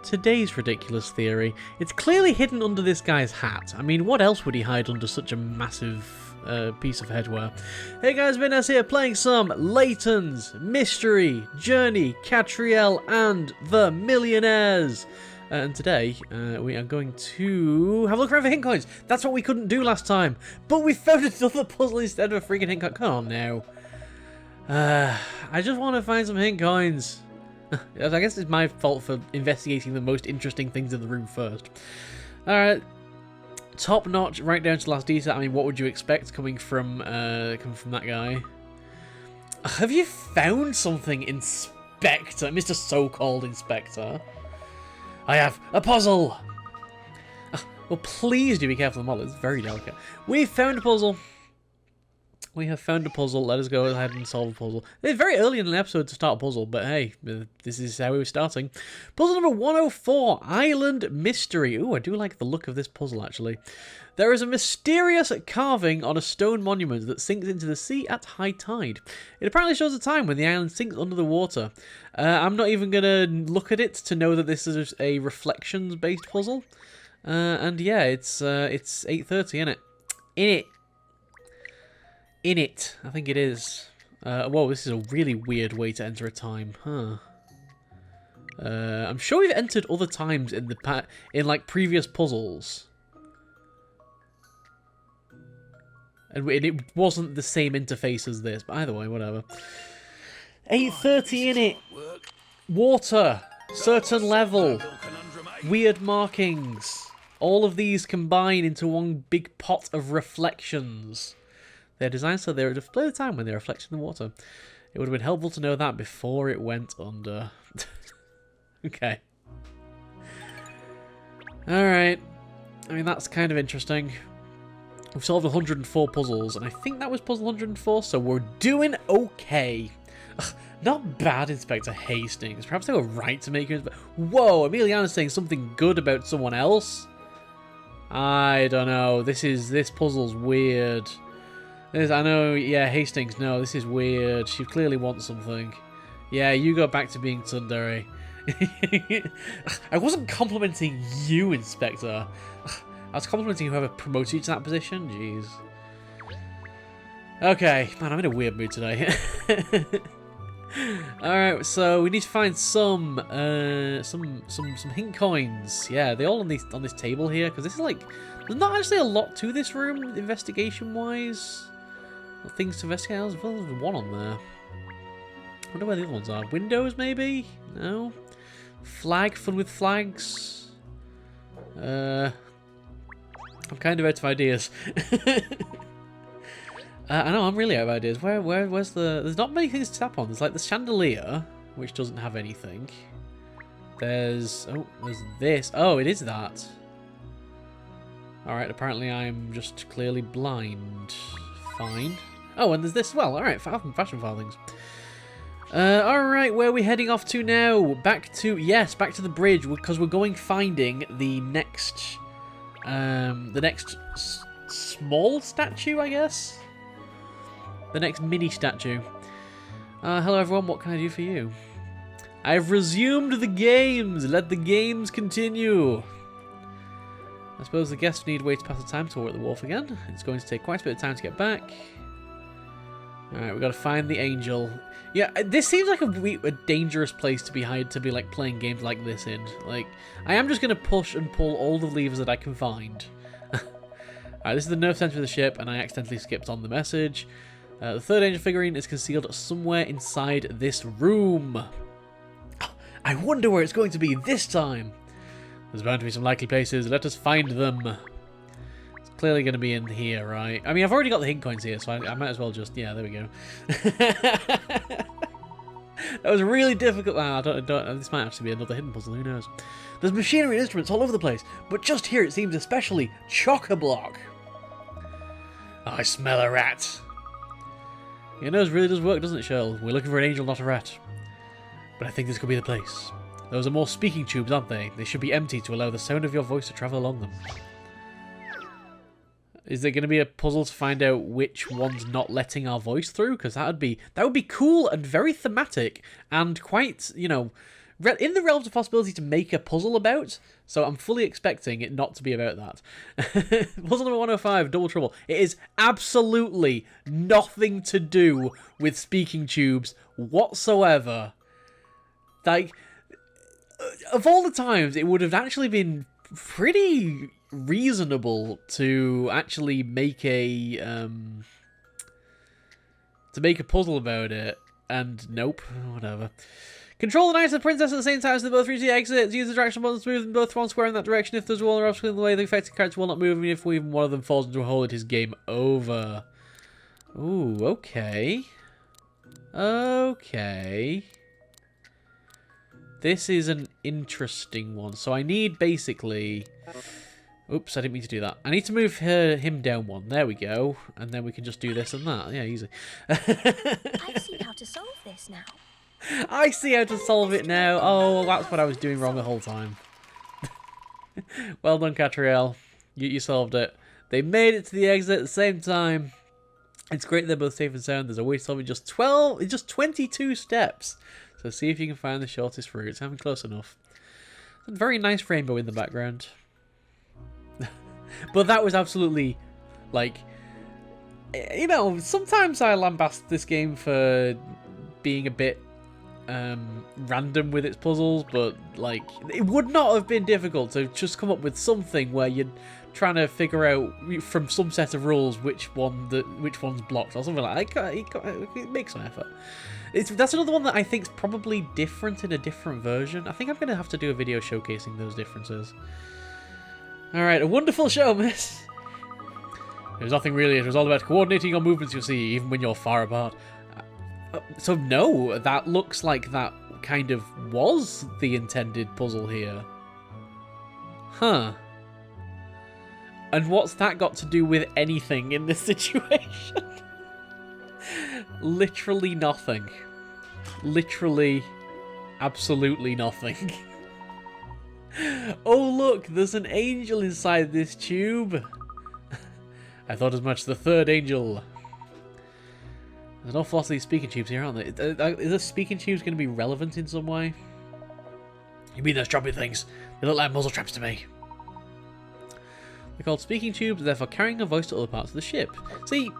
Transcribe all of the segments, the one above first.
today's ridiculous theory. It's clearly hidden under this guy's hat. I mean, what else would he hide under such a massive piece of headwear? Hey guys, Millionaires here playing some Layton's Mystery Journey, Katrielle and the Millionaires. And today, we are going to have a look around for hint coins. That's what we couldn't do last time. But we found another puzzle instead of a freaking hint coin. Come on now. I just want to find some hint coins. I guess it's my fault for investigating the most interesting things in the room first. Alright. Top notch, right down to the last detail. I mean, what would you expect coming from that guy? Have you found something, Inspector? Mr. So-called Inspector. I have a puzzle! Well, please do be careful of the model. It's very delicate. We've found a puzzle. We have found a puzzle. Let us go ahead and solve a puzzle. It's very early in an episode to start a puzzle, but hey, this is how we were starting. Puzzle number 104, Island Mystery. Ooh, I do like the look of this puzzle, actually. There is a mysterious carving on a stone monument that sinks into the sea at high tide. It apparently shows the time when the island sinks under the water. I'm not even going to look at it to know that this is a reflections-based puzzle. And yeah, it's 8:30, isn't it? In it, I think it is. Whoa, this is a really weird way to enter a time, huh? I'm sure we've entered other times in like previous puzzles, and it wasn't the same interface as this. But either way, whatever. 8:30 in it. Water, certain level, weird markings. All of these combine into one big pot of reflections. They're designed so they would display the time when they reflect in the water. It would have been helpful to know that before it went under. Okay. Alright. I mean, that's kind of interesting. We've solved 104 puzzles, and I think that was puzzle 104, so we're doing okay. Ugh, not bad, Inspector Hastings. Perhaps they were right to make you... Whoa, Emiliana's saying something good about someone else? I don't know. This puzzle's weird. I know, yeah, Hastings, no, this is weird. She clearly wants something. Yeah, you go back to being tsundere. I wasn't complimenting you, Inspector. I was complimenting whoever promoted you to that position. Jeez. Okay, man, I'm in a weird mood today. Alright, so we need to find some hint coins. Yeah, they all on this table here, because this is like... There's not actually a lot to this room, investigation-wise. Things to investigate. There's one on there. I wonder where the other ones are. Windows, maybe? No? Flag? Fun with flags? I'm kind of out of ideas. I know, I'm really out of ideas. Where's the... There's not many things to tap on. There's like the chandelier, which doesn't have anything. There's... Oh, there's this. Oh, it is that. Alright, apparently I'm just clearly blind. Fine. Oh, and there's this as well. Alright, fashion filings. Alright, where are we heading off to now? Back to the bridge, because we're going finding the next... small statue, I guess? The next mini statue. Hello everyone, what can I do for you? I've resumed the games! Let the games continue! I suppose the guests need a way to pass the time till we're at the wharf again. It's going to take quite a bit of time to get back. Alright, we've got to find the angel. Yeah, this seems like a dangerous place to be hired to be like playing games like this in. Like, I am just going to push and pull all the levers that I can find. Alright, this is the nerve center of the ship, and I accidentally skipped on the message. The third angel figurine is concealed somewhere inside this room. I wonder where it's going to be this time. There's bound to be some likely places. Let us find them. It's clearly going to be in here, right? I mean, I've already got the hint coins here, so I might as well just... Yeah, there we go. That was really difficult. I don't, this might actually be another hidden puzzle. Who knows? There's machinery and instruments all over the place, but just here it seems especially chock-a-block. I smell a rat. Your nose really does work, doesn't it, Cheryl? We're looking for an angel, not a rat. But I think this could be the place. Those are more speaking tubes, aren't they? They should be empty to allow the sound of your voice to travel along them. Is there going to be a puzzle to find out which one's not letting our voice through? Because that would be cool and very thematic and quite, you know, in the realms of possibility to make a puzzle about, so I'm fully expecting it not to be about that. Puzzle number 105, Double Trouble. It is absolutely nothing to do with speaking tubes whatsoever. Like, of all the times, it would have actually been pretty reasonable to actually make a puzzle about it, and nope, whatever. Control the knight and the princess at the same time, so they both reach the exits. Use the direction buttons to move them both one square in that direction. If there's a wall or obstacle in the way, the affected character will not move, and if even one of them falls into a hole, it is game over. Ooh, okay. Okay. This is an interesting one. So I need basically... Oops, I didn't mean to do that. I need to move him down one. There we go. And then we can just do this and that. Yeah, easy. I see how to solve this now. I see how to solve it now. Oh, that's what I was doing wrong the whole time. Well done, Katrielle. You solved it. They made it to the exit at the same time. It's great they're both safe and sound. There's a way to solve it in just 22 steps. So see if you can find the shortest route. I'm close enough. A very nice rainbow in the background. But that was absolutely, like, you know, sometimes I lambast this game for being a bit random with its puzzles, but, like, it would not have been difficult to just come up with something where you're trying to figure out from some set of rules which one's blocked or something like that. It makes some effort. That's another one that I think is probably different in a different version. I think I'm going to have to do a video showcasing those differences. Alright, a wonderful show, miss. It was nothing really. It was all about coordinating your movements, you see, even when you're far apart. So no, that looks like that kind of was the intended puzzle here. Huh. And what's that got to do with anything in this situation? Literally nothing. Literally, absolutely nothing. Oh look, there's an angel inside this tube. I thought as much. The third angel. There's an awful lot of these speaking tubes here, aren't there? Is the speaking tubes going to be relevant in some way? You mean those choppy things? They look like muzzle traps to me. They're called speaking tubes, therefore carrying a voice to other parts of the ship. See,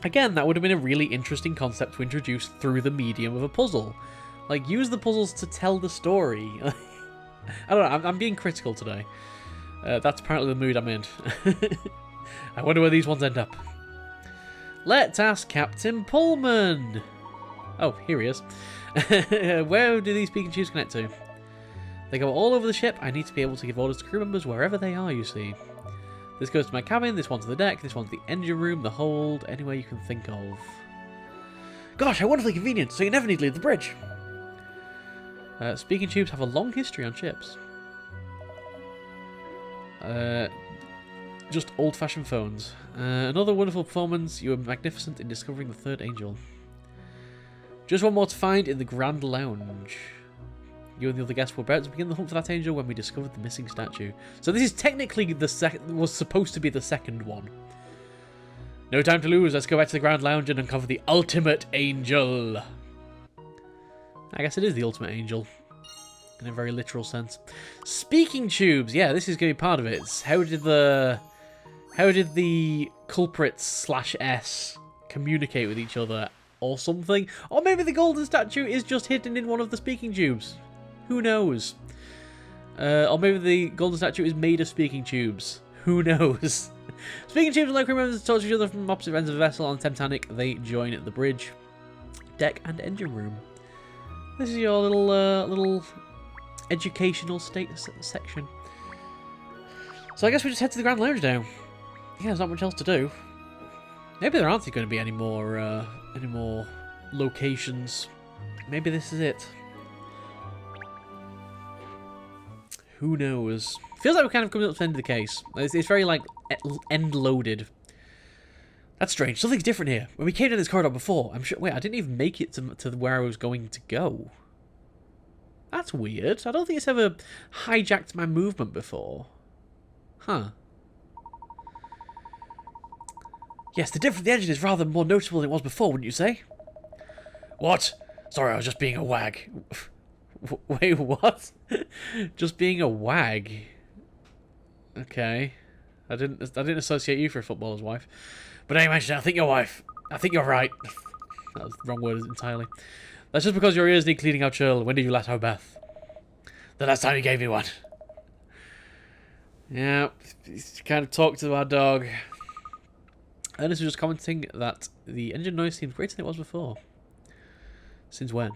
again, that would have been a really interesting concept to introduce through the medium of a puzzle. Like, use the puzzles to tell the story. I don't know, I'm being critical today. That's apparently the mood I'm in. I wonder where these ones end up. Let's ask Captain Pullman. Oh, here he is. Where do these speaking tubes connect to? They go all over the ship. I need to be able to give orders to crew members wherever they are, you see. This goes to my cabin, this one's the deck, this one's the engine room, the hold, anywhere you can think of. Gosh, how wonderfully convenient, so you never need to leave the bridge. Speaking tubes have a long history on ships. Just old-fashioned phones. Another wonderful performance. You were magnificent in discovering the third angel. Just one more to find in the Grand Lounge. You and the other guests were about to begin the hunt for that angel when we discovered the missing statue. So this is technically was supposed to be the second one. No time to lose. Let's go back to the Grand Lounge and uncover the ultimate angel. I guess it is the ultimate angel. In a very literal sense. Speaking tubes. Yeah, this is going to be part of it. How did the culprits /S communicate with each other or something? Or maybe the golden statue is just hidden in one of the speaking tubes. Who knows? Or maybe the golden statue is made of speaking tubes. Who knows? Speaking tubes allow crew members to talk to each other from opposite ends of the vessel. On Titanic, they join at the bridge, deck, and engine room. This is your little educational section. So I guess we just head to the Grand Lounge now. Yeah, there's not much else to do. Maybe there aren't going to be any more locations. Maybe this is it. Who knows? Feels like we're kind of coming up to the end of the case. It's very, like, end-loaded. That's strange. Something's different here. When we came down this corridor before, I'm sure... Wait, I didn't even make it to where I was going to go. That's weird. I don't think it's ever hijacked my movement before. Huh. Yes, the difference in the engine is rather more noticeable than it was before, wouldn't you say? What? Sorry, I was just being a wag. Wait, what? Just being a wag. Okay. I didn't associate you for a footballer's wife. But anyway, I think your wife. I think you're right. That was the wrong word entirely. That's just because your ears need cleaning out, Shirl. When did you last have a bath? The last time you gave me one. Yeah, kind of talked to our dog. Ernest was just commenting that the engine noise seems greater than it was before. Since when?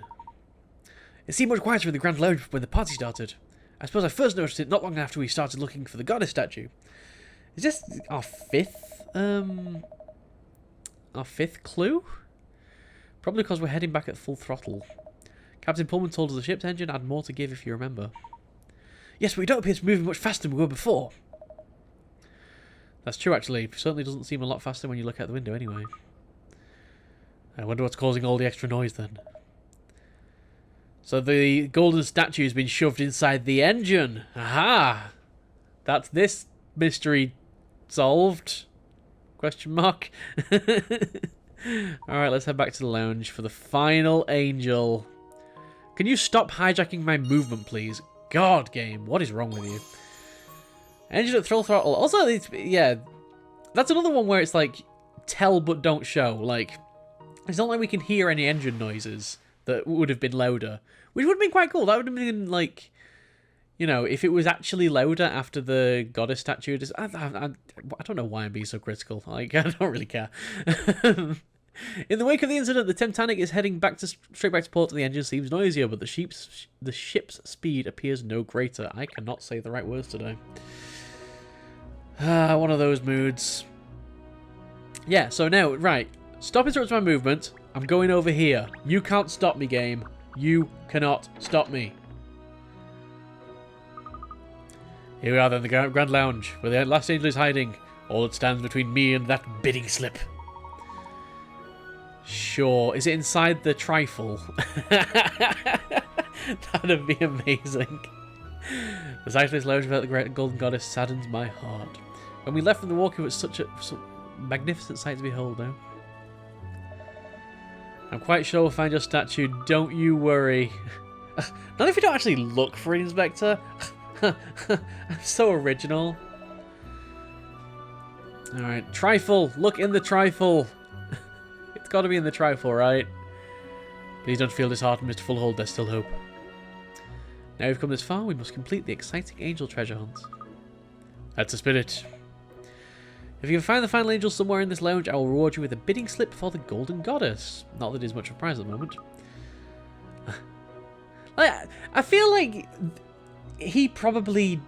It seemed much quieter in the Grand Lounge when the party started. I suppose I first noticed it not long after we started looking for the goddess statue. Is this our fifth clue? Probably because we're heading back at full throttle. Captain Pullman told us the ship's engine had more to give if you remember. Yes, but we don't appear to be moving much faster than we were before. That's true, actually. It certainly doesn't seem a lot faster when you look out the window anyway. I wonder what's causing all the extra noise then. So the golden statue has been shoved inside the engine. Aha! That's this mystery solved? Question mark. Alright, let's head back to the lounge for the final angel. Can you stop hijacking my movement, please? God, game, what is wrong with you? Engine at full throttle. Also, yeah, that's another one where it's like, tell but don't show. Like, it's not like we can hear any engine noises that would have been louder. Which would have been quite cool. That would have been like, you know, if it was actually louder after the goddess statue. I don't know why I'm being so critical. Like, I don't really care. In the wake of the incident, the Titanic is heading straight back to port, and the engine seems noisier, but the ship's speed appears no greater. I cannot say the right words today. One of those moods. Yeah, so now, right. Stop interrupting my movement. I'm going over here. You can't stop me, game. You cannot stop me. Here we are then, the Grand Lounge, where the last angel is hiding. All that stands between me and that bidding slip. Sure. Is it inside the trifle? That'd be amazing. The sight of this lounge without the great golden goddess saddens my heart. When we left from the walk, it was such a magnificent sight to behold, though. I'm quite sure we'll find your statue, don't you worry. Not if you don't actually look for an inspector. I'm so original. Alright, trifle. Look in the trifle. It's got to be in the trifle, right? Please don't feel disheartened, Mr. Fullhold. There's still hope. Now we've come this far, we must complete the exciting angel treasure hunt. That's the spirit. If you can find the final angel somewhere in this lounge, I will reward you with a bidding slip for the golden goddess. Not that it is much of a prize at the moment. I feel like he probably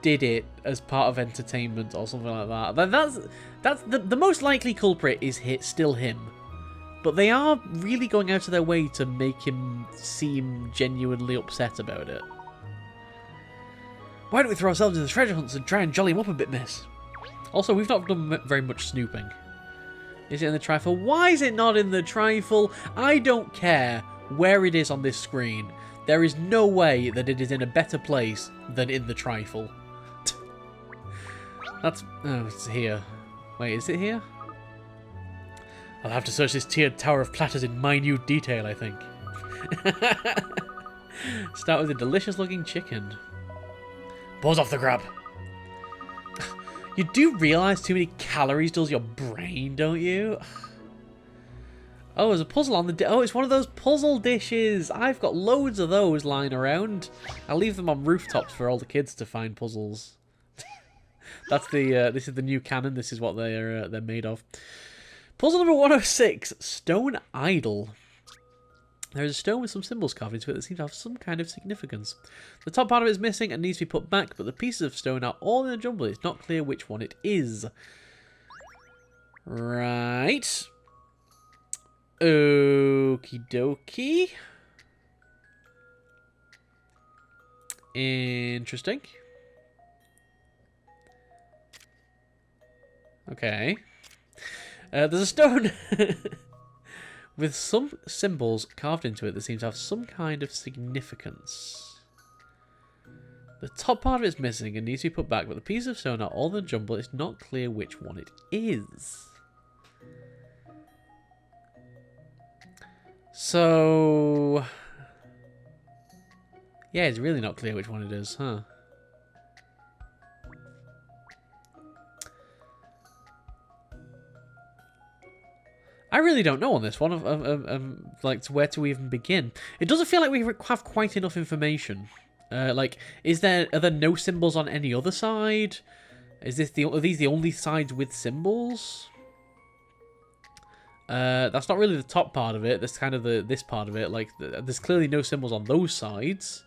did it as part of entertainment or something like that. That's the most likely culprit is still him. But they are really going out of their way to make him seem genuinely upset about it. Why don't we throw ourselves into the treasure hunts and try and jolly him up a bit, miss? Also, we've not done very much snooping. Is it in the trifle? Why is it not in the trifle? I don't care where it is on this screen. There is no way that it is in a better place than in the trifle. That's... oh, it's here. Wait, is it here? I'll have to search this tiered tower of platters in minute detail, I think. Start with a delicious-looking chicken. Pause off the grab. You do realise too many calories does your brain, don't you? Oh, there's a puzzle on the... oh, it's one of those puzzle dishes. I've got loads of those lying around. I'll leave them on rooftops for all the kids to find puzzles. That's the... this is the new canon. This is what they're made of. Puzzle number 106. Stone Eyedol. There is a stone with some symbols carved into it that seem to have some kind of significance. The top part of it is missing and needs to be put back, but the pieces of stone are all in a jumble. It's not clear which one it is. Right. Okie dokie. Interesting. Okay. There's a stone with some symbols carved into it that seems to have some kind of significance. The top part of it is missing and needs to be put back, but the pieces of stone are all in a jumble. It's not clear which one it is. So... Yeah, it's really not clear which one it is, huh? I really don't know on this one, like, to where to even begin. It doesn't feel like we have quite enough information. Like, are there no symbols on any other side? Are these the only sides with symbols? That's not really the top part of it. That's kind of this part of it. Like, there's clearly no symbols on those sides.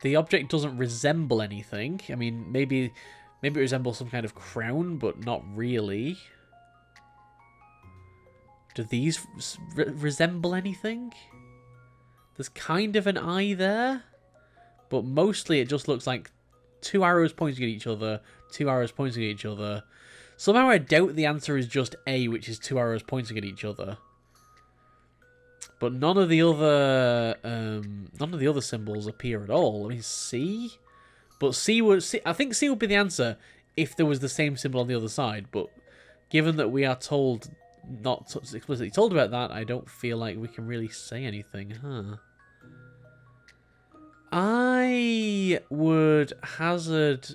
The object doesn't resemble anything. I mean, maybe it resembles some kind of crown, but not really. Do these resemble anything? There's kind of an eye there, but mostly it just looks like two arrows pointing at each other, two arrows pointing at each other. Somehow I doubt the answer is just A, which is two arrows pointing at each other. But none of the other symbols appear at all. I mean, C, but I think C would be the answer if there was the same symbol on the other side. But given that we are told not explicitly told about that, I don't feel like we can really say anything, huh? I would hazard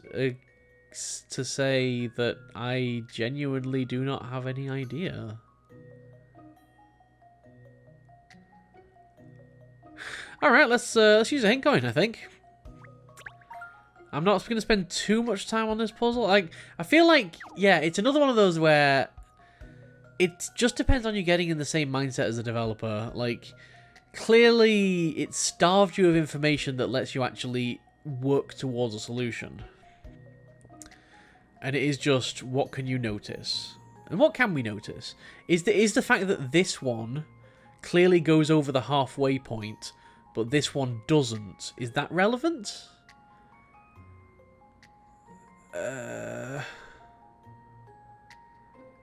to say that I genuinely do not have any idea. All right, let's use a hint coin, I think. I'm not going to spend too much time on this puzzle. Like, I feel like, yeah, it's another one of those where it just depends on you getting in the same mindset as the developer. Like, clearly, it starved you of information that lets you actually work towards a solution. And it is just, what can you notice? And what can we notice? Is the fact that this one clearly goes over the halfway point, but this one doesn't. Is that relevant?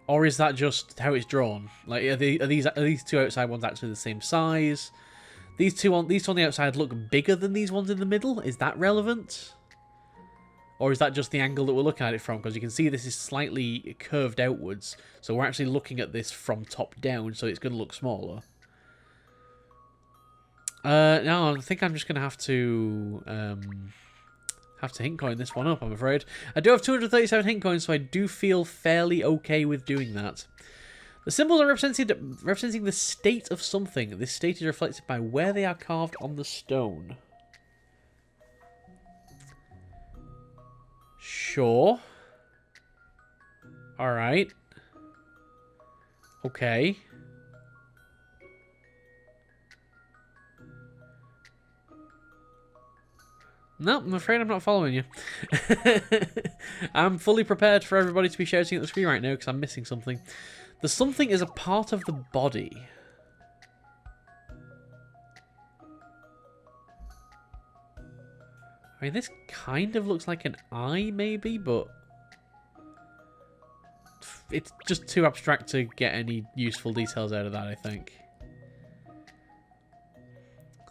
Or is that just how it's drawn? Like, are these two outside ones actually the same size? These two on the outside look bigger than these ones in the middle. Is that relevant? Or is that just the angle that we're looking at it from? Because you can see this is slightly curved outwards, so we're actually looking at this from top down, so it's going to look smaller. No, I think I'm just going to have to hint coin this one up, I'm afraid. I do have 237 hint coins, so I do feel fairly okay with doing that. The symbols are representing the state of something. This state is reflected by where they are carved on the stone. Sure. Alright. Okay. No, I'm afraid I'm not following you. I'm fully prepared for everybody to be shouting at the screen right now because I'm missing something. The something is a part of the body. I mean, this kind of looks like an eye, maybe, but it's just too abstract to get any useful details out of that, I think.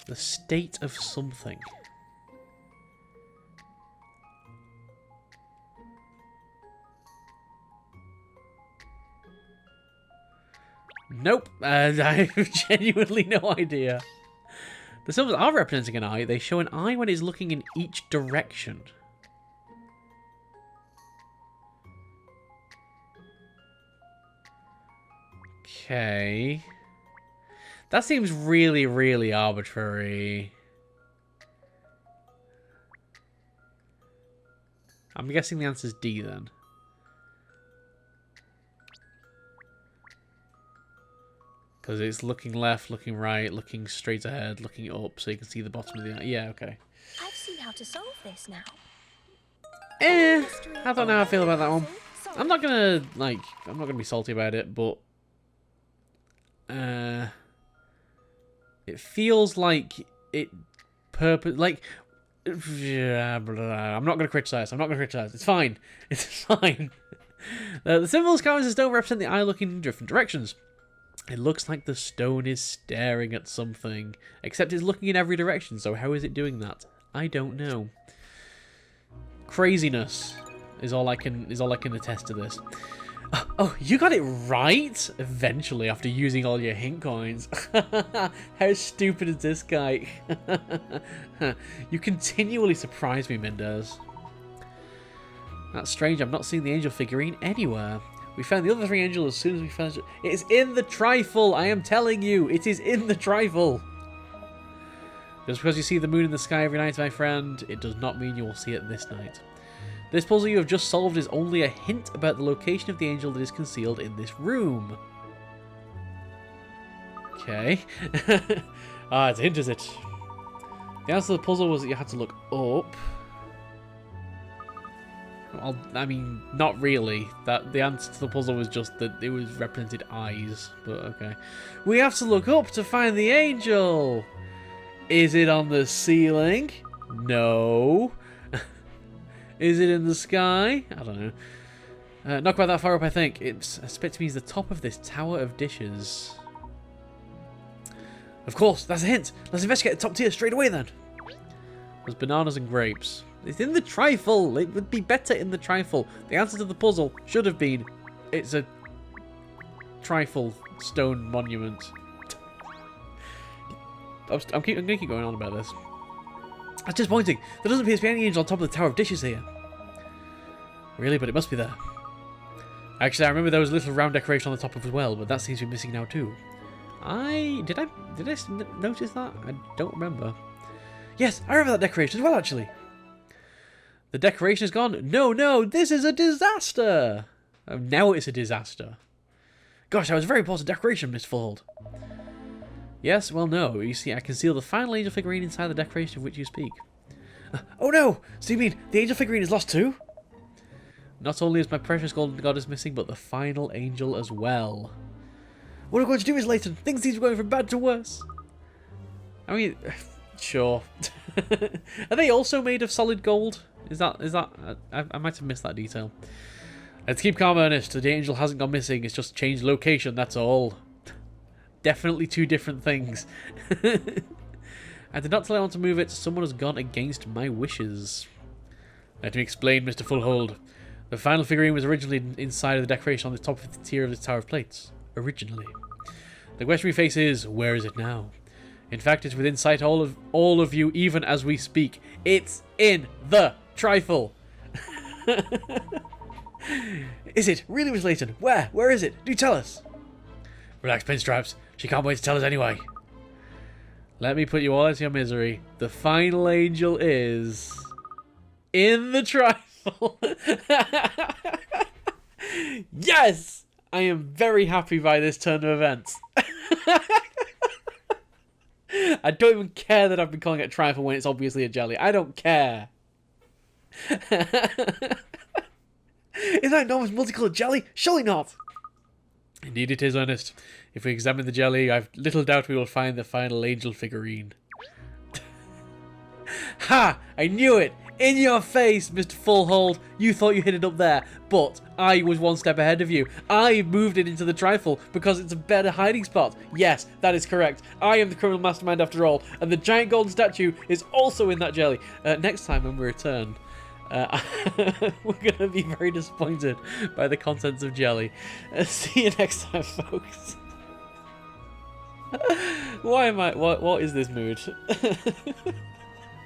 The state of something. Nope, I have genuinely no idea. The symbols are representing an eye. They show an eye when it's looking in each direction. Okay. That seems really, really arbitrary. I'm guessing the answer is D then. Because it's looking left, looking right, looking straight ahead, looking up, so you can see the bottom of the eye. Yeah, okay. I've seen how to solve this now. I don't know how I feel about that one. I'm not gonna be salty about it, but it feels like I'm not gonna criticize. It's fine. It's fine. The symbols carved in the stone represent the eye looking in different directions. It looks like the stone is staring at something, except it's looking in every direction, so how is it doing that? I don't know. Craziness is all I can attest to this. Oh, you got it right! Eventually, after using all your hint coins. How stupid is this guy? You continually surprise me, Mendez. That's strange, I'm not seeing the angel figurine anywhere. We found the other 3 angels as soon as we found it. It's in the trifle, I am telling you! It is in the trifle! Just because you see the moon in the sky every night, my friend, it does not mean you will see it this night. This puzzle you have just solved is only a hint about the location of the angel that is concealed in this room. Okay. Ah, it's a hint, is it? The answer to the puzzle was that you had to look up. Well, I mean, not really. The answer to the puzzle was just that it was represented eyes, but okay. We have to look up to find the angel! Is it on the ceiling? No. Is it in the sky? I don't know. Not quite that far up, I think. It's expected to be the top of this tower of dishes. Of course, that's a hint. Let's investigate the top tier straight away then. There's bananas and grapes. It's in the trifle. It would be better in the trifle. The answer to the puzzle should have been, it's a trifle stone monument. I'm going to keep going on about this. That's disappointing. There doesn't appear to be any angel on top of the tower of dishes here. Really? But it must be there. Actually, I remember there was a little round decoration on the top of as well, but that seems to be missing now too. Did I notice that? I don't remember. Yes, I remember that decoration as well, actually. The decoration is gone. No, this is a disaster. Oh, now it's a disaster. Gosh, that was a very important decoration, Mr. Fullhold. Yes, well, no. You see, I conceal the final angel figurine inside the decoration of which you speak. Oh no! So you mean the angel figurine is lost too? Not only is my precious golden goddess missing, but the final angel as well. What are we going to do, Miss Layton? Things seem to be going from bad to worse. I mean, sure. Are they also made of solid gold? Is that? I might have missed that detail. Let's keep calm, Ernest. The angel hasn't gone missing. It's just changed location. That's all. Definitely 2 different things. I did not tell anyone to move it. Someone has gone against my wishes. Let me explain, Mr. Fullhold. The final figurine was originally inside of the decoration on the top of the tier of the Tower of Plates. Originally. The question we face is, where is it now? In fact, it's within sight of all of you, even as we speak. It's in the trifle. Is it? Really, Miss Layton? Where? Where is it? Do tell us. Relax, Pinstripes. She can't wait to tell us anyway. Let me put you all out of your misery. The final angel is in the trifle. Yes! I am very happy by this turn of events. I don't even care that I've been calling it a trifle when it's obviously a jelly. I don't care. Is that enormous multicolored jelly? Surely not. Indeed it is, Ernest. If we examine the jelly, I've little doubt we will find the final angel figurine. Ha! I knew it! In your face, Mr. Fullhold. You thought you hid it up there, but I was one step ahead of you. I moved it into the trifle because it's a better hiding spot. Yes, that is correct. I am the criminal mastermind after all, and the giant golden statue is also in that jelly. Next time when we return, we're going to be very disappointed by the contents of jelly. See you next time, folks. Why am I... What is this mood?